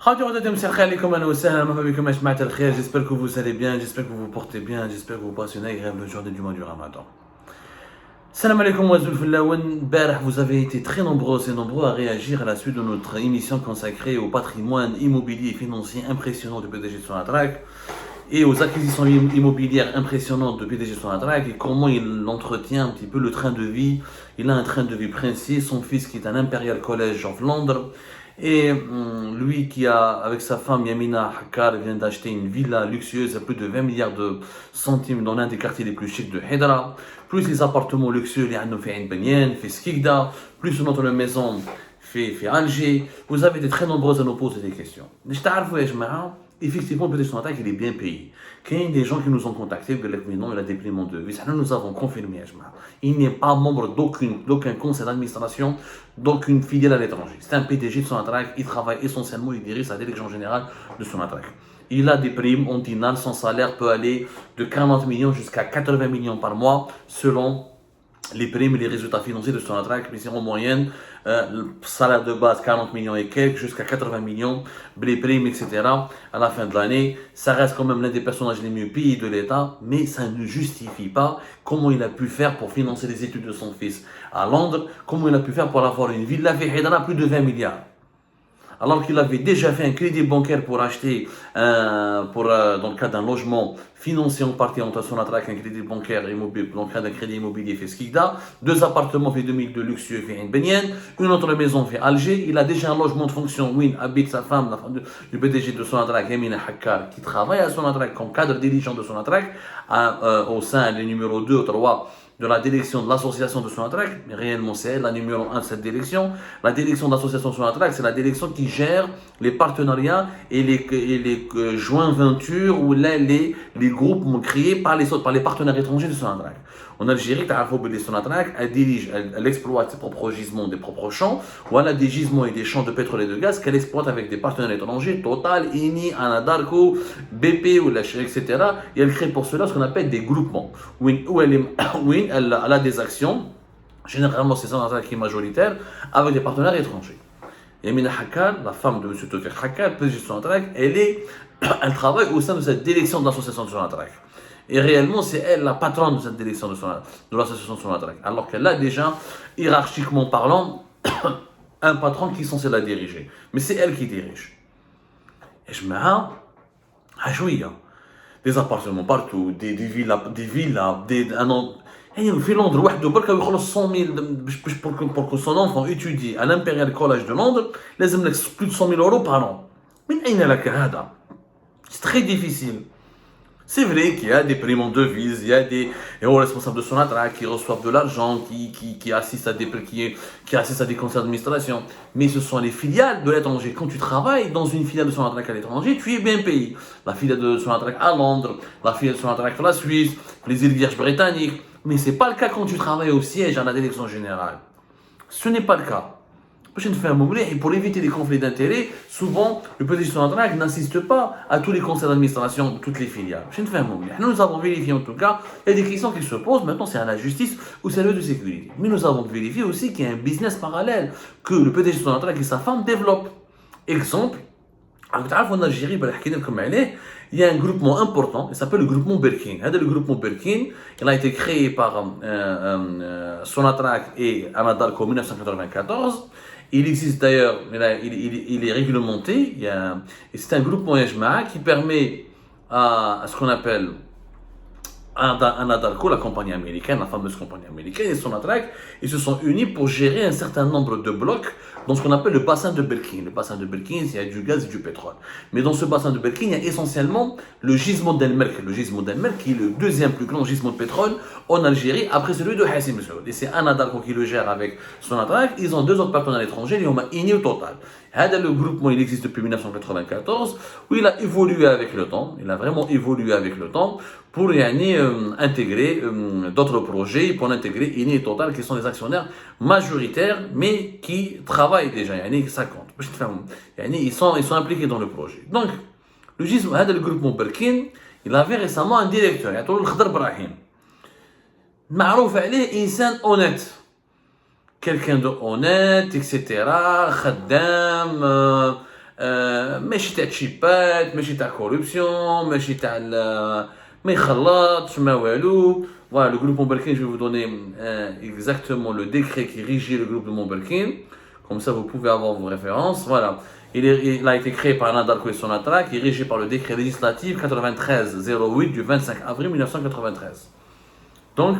J'espère que vous allez bien, j'espère que vous vous portez bien, j'espère que vous passez une agréable journée du mois du Ramadan. Salam alaikum wa Barah, vous avez été très nombreux et nombreux à réagir à la suite de notre émission consacrée au patrimoine immobilier et financier impressionnant de PDG de Sonatrach et aux acquisitions immobilières impressionnantes de PDG de Sonatrach et comment il entretient un petit peu le train de vie. Il a un train de vie princier, son fils qui est à l'Imperial College of Londres. Et lui qui a, avec sa femme Yamina Hakkar, vient d'acheter une villa luxueuse à plus de 20 milliards de centimes dans l'un des quartiers les plus chics de Hedra, plus les appartements luxueux, les Hannou fait Benyen, fait Skikda, plus une autre maison fait Alger. Vous avez été très nombreux à nous poser des questions. Effectivement, le son attaque, il est bien payé. Quand il y a des gens qui nous ont contactés, mais non, il a des paiements de vie. Nous avons confirmé, il n'est pas membre d'aucun conseil d'administration, d'aucune filiale à l'étranger. C'est un PDG de son attaque, il travaille essentiellement, il dirige la direction générale de son attaque. Il a des primes ordinales, son salaire peut aller de 40 millions jusqu'à 80 millions par mois, selon les primes et les résultats financiers de son attaque, mais c'est en moyenne, le salaire de base 40 millions et quelques, jusqu'à 80 millions, les primes, etc. à la fin de l'année. Ça reste quand même l'un des personnages les mieux payés de l'État, mais ça ne justifie pas comment il a pu faire pour financer les études de son fils à Londres, comment il a pu faire pour avoir une villa à plus de 20 milliards. Alors qu'il avait déjà fait un crédit bancaire pour acheter, dans le cas d'un logement financé en partie entre Sonatrach, un crédit bancaire immobilier, dans le cas d'un crédit immobilier fait Skikda, 2 appartements fait 2000 de luxueux fait Benyen, une autre maison fait Alger, il a déjà un logement de fonction, Win habite sa femme, la femme du PDG de Sonatrach, Yamina Hakkar, qui travaille à Sonatrach comme cadre dirigeant de Sonatrach, au sein des numéros 2 ou 3 de la direction de l'association de Sonatrach, mais réellement c'est elle la numéro 1 de cette direction. La direction de l'association de Sonatrach, c'est la direction qui gère les partenariats et les joint ventures ou les groupes créés par les partenaires étrangers de Sonatrach. En Algérie, Sonatrach, elle exploite ses propres gisements, des propres champs, ou elle a des gisements et des champs de pétrole et de gaz qu'elle exploite avec des partenaires étrangers, Total, Eni, Anadarko, BP, etc. Et elle crée pour cela ce qu'on appelle des groupements, où elle a des actions, généralement c'est Sonatrach qui est majoritaire, avec des partenaires étrangers. Yamina Hakkar, la femme de M. Tawfiq Hakkar, président de Sonatrach, elle travaille au sein de cette direction de l'association de Sonatrach. Et réellement, c'est elle la patronne de cette direction de l'association de Sonatrach. Alors qu'elle a déjà, hiérarchiquement parlant, un patron qui est censé la diriger. Mais c'est elle qui dirige. Et je me dis, des appartements partout, des villas, il fait Londres, il y a 100 000 pour que son enfant étudie à l'Imperial College de Londres, il y a plus de 100 000 euros par an. Mais c'est très difficile. C'est vrai qu'il y a des primes en devises, il y a des hauts responsables de Sonatrach qui reçoivent de l'argent, qui assistent à des conseils d'administration. Mais ce sont les filiales de l'étranger. Quand tu travailles dans une filiale de Sonatrach à l'étranger, tu es bien payé. La filiale de Sonatrach à Londres, la filiale de Sonatrach à la Suisse, les îles Vierges britanniques. Mais ce n'est pas le cas quand tu travailles au siège à la direction générale. Ce n'est pas le cas. Et pour éviter les conflits d'intérêts, souvent, le PDG de Sonatrach n'assiste pas à tous les conseils d'administration de toutes les filiales. Nous avons vérifié en tout cas, il y a des questions qui se posent, maintenant c'est à la justice ou c'est à l'œil de sécurité. Mais nous avons vérifié aussi qu'il y a un business parallèle que le PDG de Sonatrach et sa femme développent. Exemple, en Algérie, il y a un groupement important, il s'appelle le groupement Berkin. Le groupement Berkin, il a été créé par Sonatrach et Anadarko en 1994. Il existe d'ailleurs, il est réglementé, et c'est un groupement qui permet à ce qu'on appelle Anadarko, la compagnie américaine, la fameuse compagnie américaine, et Sonatrach, ils se sont unis pour gérer un certain nombre de blocs dans ce qu'on appelle le bassin de Berkin. Le bassin de Berkin, il y a du gaz et du pétrole. Mais dans ce bassin de Berkin, il y a essentiellement le gisement d'El-Merk. Le gisement d'El-Merk qui est le deuxième plus grand gisement de pétrole en Algérie, après celui de Hassim Saoud. Et c'est Anadarko qui le gère avec Sonatrach. Ils ont 2 autres partenaires étrangers, les Eni au total. Le groupement, il existe depuis 1994, où il a évolué avec le temps. Il a vraiment évolué avec le temps pour intégrer d'autres projets, pour intégrer Eni et Total, qui sont des actionnaires majoritaires, mais qui travaillent déjà, ça compte. Ils sont impliqués dans le projet. Donc, le groupement Berkin, il avait récemment un directeur, il s'appelle Khadr Brahim. معروف عليه إنسان honnête. Quelqu'un de honnête, etc. Khaddam, ماشي تاع تشيبات ماشي تاع كوربسيون ماشي تاع ما يخلطش ما والو. Voilà, le groupe Montberkin, je vais vous donner exactement le décret qui régit le groupe de Montberkin. Comme ça, vous pouvez avoir vos références. Voilà. Il a été créé par Nadalko et Sonatrach, qui est régi par le décret législatif 93-08 du 25 avril 1993. Donc,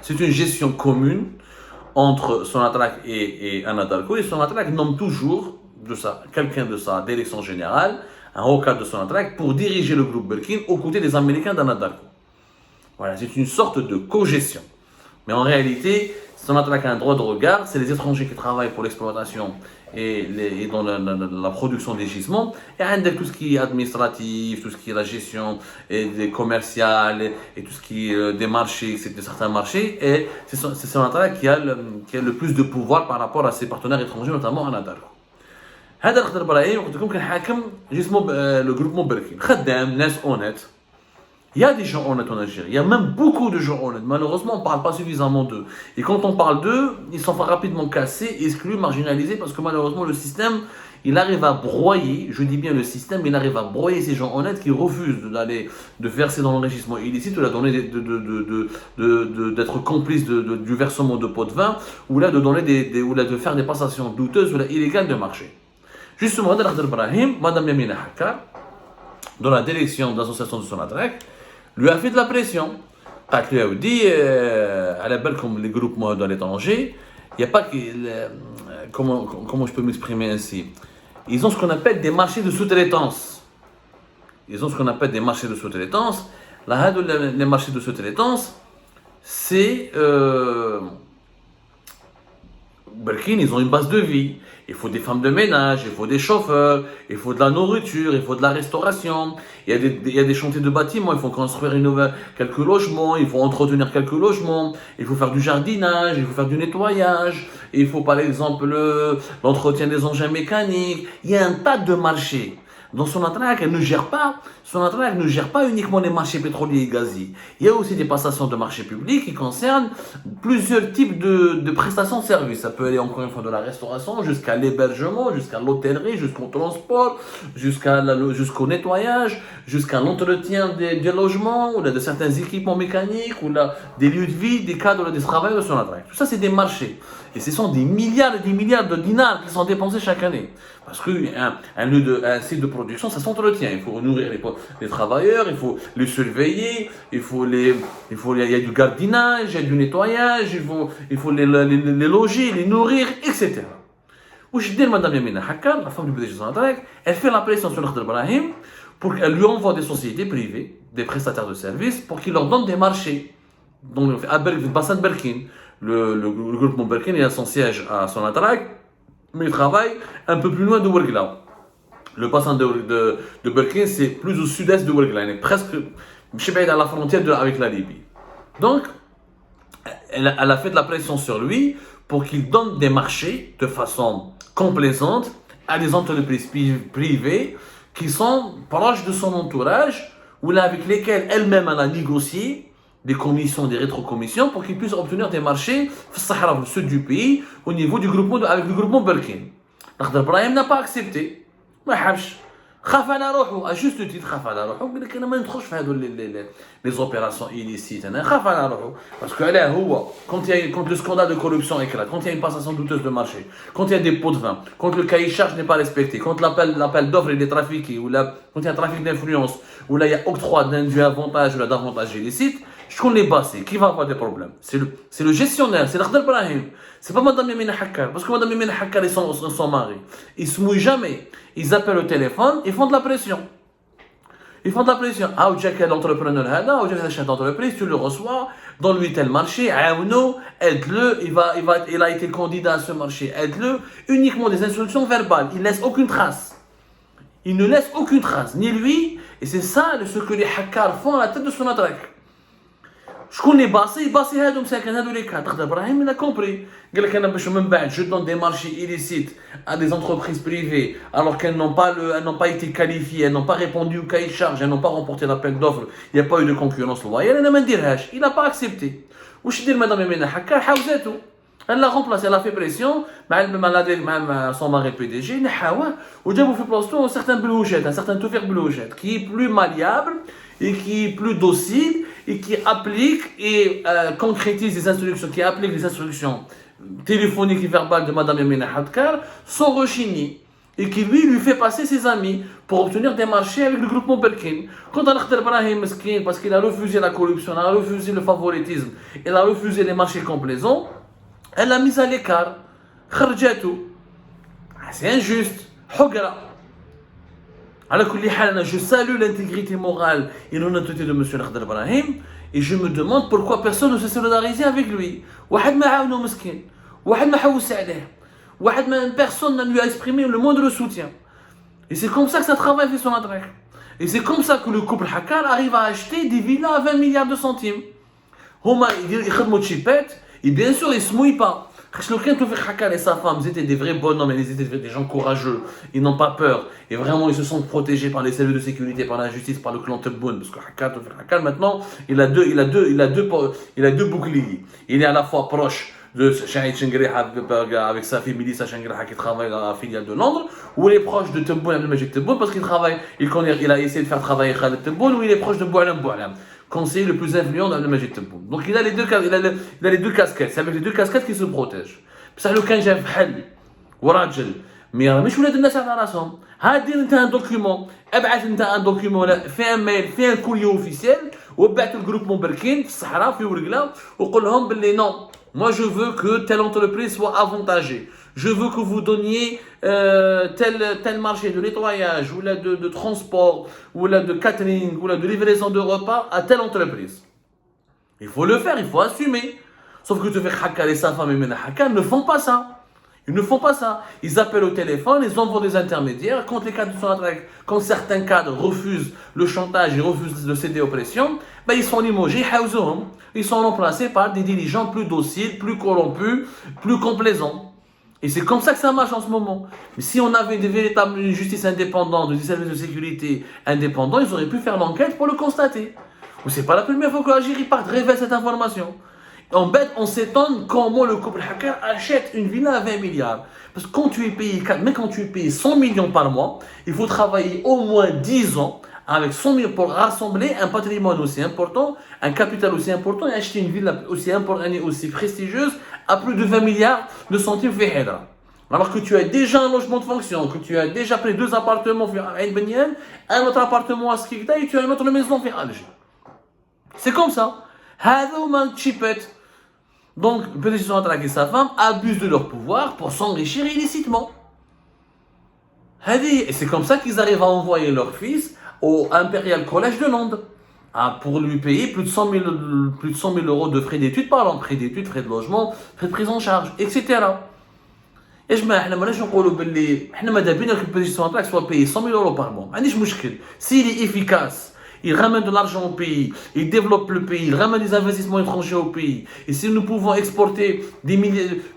c'est une gestion commune entre Sonatrach et Anadalko. Et Sonatrach nomme toujours quelqu'un de sa direction générale, un haut cadre de Sonatrach, pour diriger le groupe Berkin aux côtés des Américains d'Anadalko. Voilà, c'est une sorte de co-gestion. Mais en réalité, Sonatrach a un droit de regard, c'est les étrangers qui travaillent pour l'exploitation et dans la production des gisements. Et avec tout ce qui est administratif, tout ce qui est la gestion et des commerciales et tout ce qui est des marchés, de certains marchés. Et c'est Sonatrach qui a le plus de pouvoir par rapport à ses partenaires étrangers, notamment Anadalko. هذا الخضر ابراهيم قلت لكم كان حاكم جسمه لو جروب Montberkin خدام ناس honnêtes. Il y a des gens honnêtes en Algérie, il y a même beaucoup de gens honnêtes. Malheureusement, on ne parle pas suffisamment d'eux. Et quand on parle d'eux, ils sont rapidement cassés, exclus, marginalisés, parce que malheureusement, le système, il arrive à broyer, je dis bien le système, il arrive à broyer ces gens honnêtes qui refusent de verser dans l'enrichissement illicite ou d'être complices du versement de pots de vin, ou là de faire des passations douteuses ou là, illégales de marché. Justement, Madame Yamina Hakkar, dans la direction de l'association de Sonatrach, lui a fait de la pression. Quand lui a dit, à la belle comme les groupes dans l'étranger, il n'y a pas que. Comment je peux m'exprimer ainsi? Ils ont ce qu'on appelle des marchés de sous-traitance. Les marchés de sous-traitance, c'est. Berkin, ils ont une base de vie. Il faut des femmes de ménage, il faut des chauffeurs, il faut de la nourriture, il faut de la restauration. Il y a des chantiers de bâtiments, il faut construire quelques logements, il faut entretenir quelques logements, il faut faire du jardinage, il faut faire du nettoyage, il faut par exemple l'entretien des engins mécaniques. Il y a un tas de marchés. Dans Sonatrach, Sonatrach ne gère pas uniquement les marchés pétroliers et gaziers. Il y a aussi des passations de marchés publics qui concernent plusieurs types de prestations de services. Ça peut aller encore une fois de la restauration jusqu'à l'hébergement, jusqu'à l'hôtellerie, jusqu'au transport, jusqu'au nettoyage, jusqu'à l'entretien des logements, ou de certains équipements mécaniques, ou des lieux de vie, des cadres des travailleurs de Sonatrach. Tout ça, c'est des marchés. Et ce sont des milliards et des milliards de dinars qui sont dépensés chaque année. Parce qu'un site de production, ça s'entretient. Il faut nourrir les travailleurs, il faut les surveiller, il y a du gardiennage, il y a du nettoyage, il faut les loger, les nourrir, etc. Ouch dit Madame Yamina Hakkar, la femme du PDG de Sonatrach, elle fait la pression sur Khadr Ibrahim pour qu'elle lui envoie des sociétés privées, des prestataires de services, pour qu'ils leur donnent des marchés. Donc, à Bassan Berkin, le groupe Montberkin, il a son siège à Sonatrach, mais il travaille un peu plus loin de Ouargla. Le bassin de Berkin, c'est plus au sud-est de Ouargla, il est presque à la frontière avec la Libye. Donc, elle a fait de la pression sur lui pour qu'il donne des marchés de façon complaisante à des entreprises privées qui sont proches de son entourage ou là avec lesquelles elle-même elle a négocié des commissions, des rétrocommissions pour qu'ils puissent obtenir des marchés dans le sud du pays au niveau du groupement avec le groupement Berkin. Khadr Ibrahim n'a pas accepté. ما حبش خاف على روحه à juste titre خاف على روحه قال لك انا ما ندخلش في هذو les opérations illicites انا خاف على روحه parce que là quand le scandale de corruption éclate, quand il y a une passation douteuse de marché, quand il y a des pots de vin, quand le cahier de charge n'est pas respecté, quand l'appel d'offres est trafiqué, ou là quand il y a un trafic d'influence, ou là il y a octroi d'indus avantages ou là d'avantages illicites, je connais pas, qui va avoir des problèmes. C'est le gestionnaire, c'est Khadr Ibrahim. C'est pas Madame Yamina Hakkar. Parce que Madame Yamina Hakkar et son mari, ils se mouillent jamais. Ils appellent au téléphone, ils font de la pression. Ah, ou quel entrepreneur là, ou quel chef d'entreprise, tu le reçois, donne-lui tel marché, aide-le, il a été candidat à ce marché, aide-le. Uniquement des instructions verbales. Il ne laisse aucune trace. Ni lui, et c'est ça ce que les Hakkar font à la tête de Sonatrach. شكون اللي باصي هادو مساكن هادو اللي كان Khadr Ibrahim il a compris قال لك انا باش من بعد je donne des marchés illicites à des entreprises privées alors qu'elles n'ont pas été qualifiées, elles n'ont pas répondu au cahier de charge, elles n'ont pas remporté l'appel d'offres, il n'y a pas eu de concurrence loyale, انا ما نديرهاش. Il n'a pas accepté. واش دير مدام يمينة حكار حاوزاتو Elle l'a remplacé, elle a fait pression, même son mari PDG, ou j'ai fait placer un certain Belouchet, un certain Toufir Belouchet, qui est plus malléable et qui est plus docile et qui applique et concrétise les instructions, qui applique les instructions téléphoniques et verbales de Madame Yamina Hadkar sans rechigner. Et qui lui fait passer ses amis pour obtenir des marchés avec le groupement Berkin. Quand on a Brahim Meskin, parce qu'il a refusé la corruption, il a refusé le favoritisme, il a refusé les marchés complaisants, elle l'a mise à l'écart. Kharjatou. C'est injuste. Hogra. Je salue l'intégrité morale et l'honnêteté de M. Khadr Brahim et je me demande pourquoi personne ne se solidarise avec lui. Personne ne lui a exprimé le moindre soutien. Et c'est comme ça que ça travaille fait son adresse. Et c'est comme ça que le couple Hakkar arrive à acheter des villas à 20 milliards de centimes. Et bien sûr, ils ne se mouillent pas. Hakkar et sa femme, ils étaient des vrais bonhommes, ils étaient des gens courageux, ils n'ont pas peur. Et vraiment, ils se sentent protégés par les cellules de sécurité, par la justice, par le clan Tebboune. Parce que Hakkar, maintenant, il a deux boucliers. Il est à la fois proche de Shahid Chengreha avec sa fille Melissa Chengreha qui travaille dans la filiale de Londres, ou il est proche de Tebboune, Abdelmajid Tebboune, parce qu'il travaille, il a essayé de faire travailler Khaled Tebboune, ou il est proche de Boualam, conseiller le plus influent d'Abdelmajid Tebboune. Donc il a les deux casquettes, c'est avec les deux casquettes qu'il se protège. بصح لو كان جاب بحال وراجل ما يرميش ولاد الناس على راسهم دير انت ان دوكيومون ابعث انت ان دوكيومون في ان ميل في ان كولي اوفيسيال وبعث الجروب بركين في الصحراء في ورقله وقول لهم باللي نو moi je veux que telle entreprise soit avantagée. Je veux que vous donniez tel marché de nettoyage, ou là de transport, ou là de catering, ou là de livraison de repas à telle entreprise. Il faut le faire, il faut assumer. Sauf que Tufir Hakkar et sa femme Yamina Hakkar ne font pas ça. Ils ne font pas ça. Ils appellent au téléphone, ils envoient des intermédiaires. Quand certains cadres refusent le chantage et refusent de céder aux pressions, ben ils sont limogés, ils sont remplacés par des dirigeants plus dociles, plus corrompus, plus complaisants. Et c'est comme ça que ça marche en ce moment. Mais si on avait une justice indépendante, des services de sécurité indépendants, ils auraient pu faire l'enquête pour le constater. Mais c'est pas la première fois que l'Algérie révèle cette information. En bête, on s'étonne comment le couple Hakkar achète une villa à 20 milliards. Parce que quand tu es payé 100 millions par mois, il faut travailler au moins 10 ans avec 100 millions pour rassembler un patrimoine aussi important, un capital aussi important et acheter une villa aussi importante et aussi prestigieuse à plus de 20 milliards de centimes Fihedra. Alors que tu as déjà un logement de fonction, que tu as déjà pris 2 appartements à Aïn Benyan, un autre appartement à Skikda et tu as une autre maison à Alger. C'est comme ça. Donc, peut-être que et sa femme abusent de leur pouvoir pour s'enrichir illicitement. Et c'est comme ça qu'ils arrivent à envoyer leur fils au Imperial College de Londres pour lui payer plus de 100 000 euros de frais d'études par an, frais d'études, frais de logement, frais de prise en charge, etc. Et je me soit payé 100 000 euros par mois. S'il est efficace, il ramène de l'argent au pays, il développe le pays, il ramène des investissements étrangers au pays. Et si nous pouvons exporter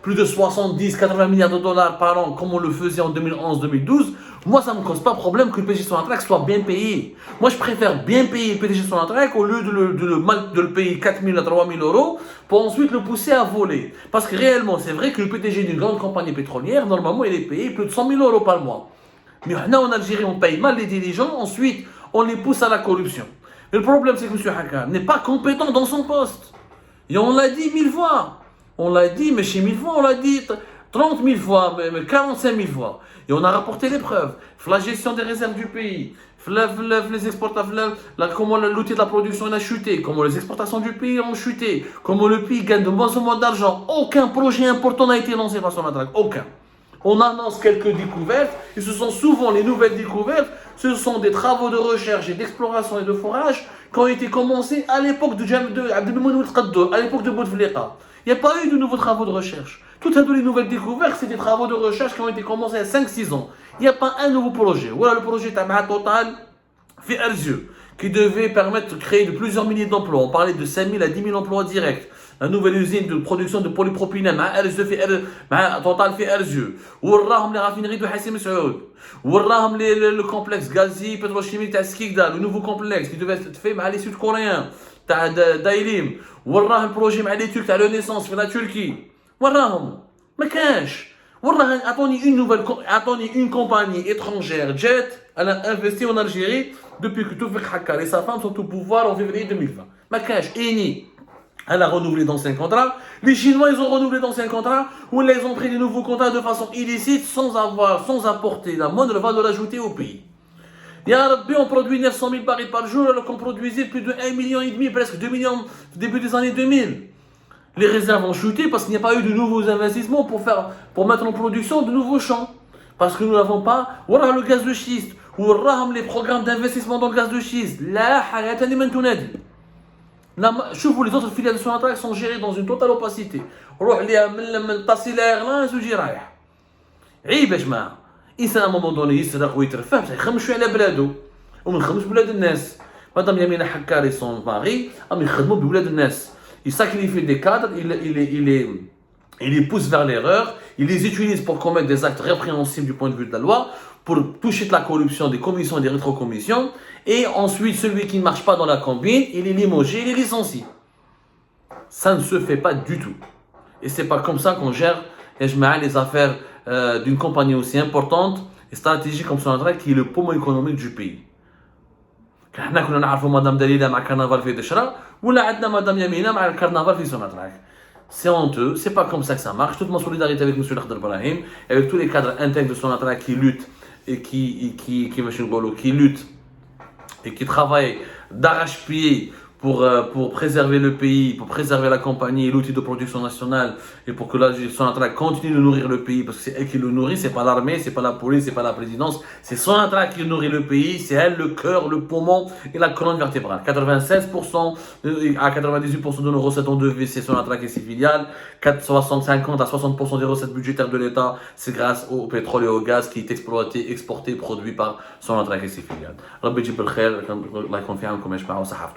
plus de 70-80 milliards de dollars par an, comme on le faisait en 2011-2012, moi ça ne me cause pas problème que le PDG Sonatrach soit bien payé. Moi je préfère bien payer le PDG Sonatrach au lieu de le payer 4 000 à 3 000 euros pour ensuite le pousser à voler. Parce que réellement, c'est vrai que le PDG d'une grande compagnie pétrolière, normalement il est payé plus de 100 000 euros par mois. Mais là en Algérie, on paye mal les dirigeants, ensuite on les pousse à la corruption. Mais le problème, c'est que M. Hakkar n'est pas compétent dans son poste. Et on l'a dit 1000 fois. On l'a dit, mais chez 1000 fois, on l'a dit 30 000 fois, mais 45 000 fois. Et on a rapporté les preuves. La gestion des réserves du pays, les exportations, comment l'outil de la production a chuté, comment les exportations du pays ont chuté, comment le pays gagne de moins en moins d'argent. Aucun projet important n'a été lancé par Sonatrach. Aucun. On annonce quelques découvertes, et ce sont souvent les nouvelles découvertes, ce sont des travaux de recherche et d'exploration et de forage qui ont été commencés à l'époque de Abdelmoun Ouelkaddo, à l'époque de Bouteflika. Il n'y a pas eu de nouveaux travaux de recherche. Toutes les nouvelles découvertes, c'est des travaux de recherche qui ont été commencés à 5-6 ans. Il n'y a pas un nouveau projet. Voilà le projet Tabaha Total fait Erzieux, qui devait permettre de créer de plusieurs milliers d'emplois. On parlait de 5 000 à 10 000 emplois directs. La nouvelle usine de production de polypropylène Total fait Erzieux. وراهم les raffineries de Hassim Saoud. وراهم le complexe gazier pétrochimique de Skikda, le nouveau complexe qui devait être fait par les Sud-Coréens, Dailim. وراهم le projet avec les Turcs à la Renaissance في la Turquie. وراهم ما كاش. والله اعطوني une compagnie étrangère Jet, elle a investi en Algérie depuis que Toufik Hakkar et sa femme sont au pouvoir en février 2020. Ma cash, Eni, elle a renouvelé d'anciens contrats. Les Chinois, ils ont renouvelé d'anciens contrats, ou ils ont pris des nouveaux contrats de façon illicite sans apporter la moindre valeur ajoutée au pays. Ya Rabbi, on produit 900 000 barils par jour alors qu'on produisait plus de 1,5 million, presque 2 millions au début des années 2000. Les réserves ont chuté parce qu'il n'y a pas eu de nouveaux investissements pour mettre en production de nouveaux champs. Parce que nous n'avons pas le gaz de schiste, ou les programmes d'investissement dans le gaz de schiste. شوفوا les autres filiales de Sonatrach sont gérées dans une totale opacité. روح ليها من تصل ايرلاينز ويجي رايح. عيب يا جماعه. انسان à un moment donné يسرق ويترفه بصح يخمم شويه على بلادو وما يخممش بولاد الناس. مادام يمينة حكاري son mari راهم يخدموا بولاد الناس. Il sacrifie des cadres, il les pousse vers l'erreur, il les utilise pour commettre des actes répréhensibles du point de vue de la loi, pour toucher de la corruption, des commissions et des rétrocommissions, et ensuite celui qui ne marche pas dans la combine, il est limogé, il est licencié. Ça ne se fait pas du tout. Et c'est pas comme ça qu'on gère les affaires d'une compagnie aussi importante et stratégique comme Sonatrach, qui est le poumon économique du pays. حنا كنا نعرفوا مدام دليلة مع كرنفال في دشرة ولا عندنا مدام يمينة مع الكرنفال في Sonatrach. C'est honteux, c'est pas comme ça que ça marche. Toute ma solidarité avec M. Lakhdar Brahim, avec tous les cadres intègres de Sonatrach qui luttent et qui luttent et qui travaillent d'arrache-pied pour préserver le pays, pour préserver la compagnie et l'outil de production nationale et pour que la Sonatrach continue de nourrir le pays parce que c'est elle qui le nourrit, c'est pas l'armée, c'est pas la police, c'est pas la présidence, c'est Sonatrach qui nourrit le pays, c'est elle le cœur, le poumon et la colonne vertébrale. 96% à 98% de nos recettes en devises, c'est Sonatrach et ses filiales. 50 à 60% des recettes budgétaires de l'État, c'est grâce au pétrole et au gaz qui est exploité, exporté, produit par Sonatrach et ses filiales. ربي يجيب الخير الله يكون في عونكم يا جماعة وصحة